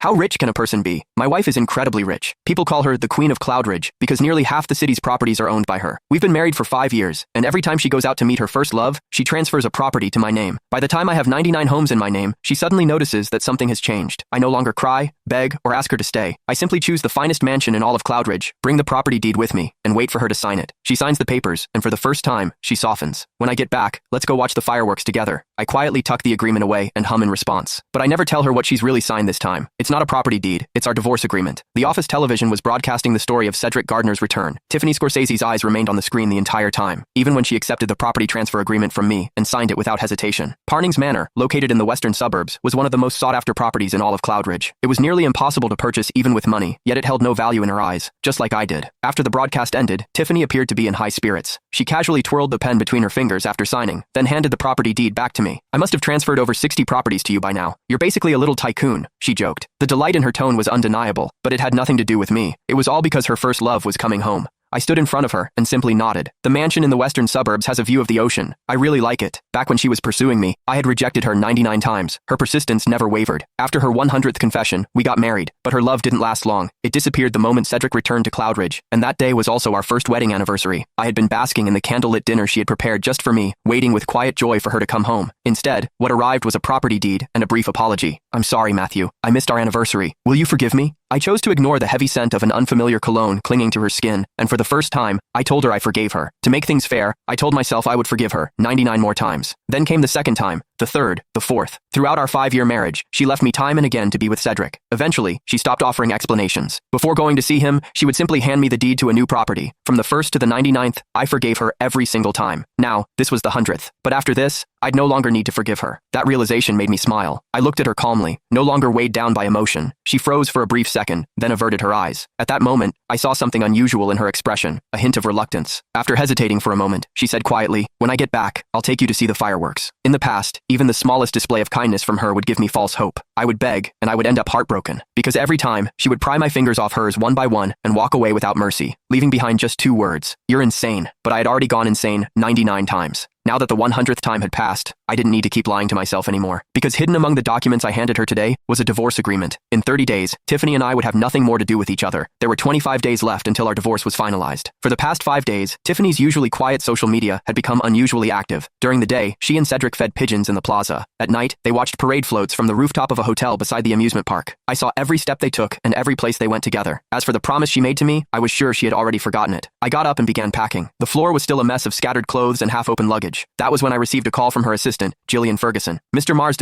How rich can a person be? My wife is incredibly rich. People call her the Queen of Cloudridge because nearly half the city's properties are owned by her. We've been married for 5 years, and every time she goes out to meet her first love, she transfers a property to my name. By the time I have 99 homes in my name, she suddenly notices that something has changed. I no longer cry, beg, or ask her to stay. I simply choose the finest mansion in all of Cloudridge, bring the property deed with me, and wait for her to sign it. She signs the papers, and for the first time, she softens. When I get back, let's go watch the fireworks together. I quietly tuck the agreement away and hum in response. But I never tell her what she's really signed this time. It's not a property deed, it's our divorce agreement. The office television was broadcasting the story of Cedric Gardner's return. Tiffany Scorsese's eyes remained on the screen the entire time, even when she accepted the property transfer agreement from me and signed it without hesitation. Parnings Manor, located in the western suburbs, was one of the most sought-after properties in all of Cloudridge. It was nearly impossible to purchase even with money, yet it held no value in her eyes, just like I did. After the broadcast ended, Tiffany appeared to be in high spirits. She casually twirled the pen between her fingers after signing, then handed the property deed back to me. I must have transferred over 60 properties to you by now. You're basically a little tycoon, she joked. The delight in her tone was undeniable, but it had nothing to do with me. It was all because her first love was coming home. I stood in front of her and simply nodded. The mansion in the western suburbs has a view of the ocean. I really like it. Back when she was pursuing me, I had rejected her 99 times. Her persistence never wavered. After her 100th confession, we got married, but her love didn't last long. It disappeared the moment Cedric returned to Cloudridge, and that day was also our first wedding anniversary. I had been basking in the candlelit dinner she had prepared just for me, waiting with quiet joy for her to come home. Instead, what arrived was a property deed and a brief apology. I'm sorry, Matthew. I missed our anniversary. Will you forgive me? I chose to ignore the heavy scent of an unfamiliar cologne clinging to her skin, and for the first time, I told her I forgave her. To make things fair, I told myself I would forgive her 99 more times. Then came the second time, the third, the fourth. Throughout our 5-year marriage, she left me time and again to be with Cedric. Eventually, she stopped offering explanations. Before going to see him, she would simply hand me the deed to a new property. From the 1st to the 99th, I forgave her every single time. Now, this was the 100th. But after this, I'd no longer need to forgive her. That realization made me smile. I looked at her calmly, no longer weighed down by emotion. She froze for a brief second, then averted her eyes. At that moment, I saw something unusual in her expression, a hint of reluctance. After hesitating for a moment, she said quietly, "When I get back, I'll take you to see the fireworks." In the past, even the smallest display of kindness from her would give me false hope. I would beg, and I would end up heartbroken, because every time, she would pry my fingers off hers one by one and walk away without mercy, leaving behind just 2 words: "You're insane." But I had already gone insane 99 times. Now that the 100th time had passed, I didn't need to keep lying to myself anymore, because hidden among the documents I handed her today was a divorce agreement. In 30 days, Tiffany and I would have nothing more to do with each other. There were 25 days left until our divorce was finalized. For the past 5 days, Tiffany's usually quiet social media had become unusually active. During the day, she and Cedric fed pigeons in the plaza. At night, they watched parade floats from the rooftop of a hotel beside the amusement park. I saw every step they took and every place they went together. As for the promise she made to me, I was sure she had already forgotten it. I got up and began packing. The floor was still a mess of scattered clothes and half-open luggage. That was when I received a call from her assistant, Jillian Ferguson. "Mr. Marsden,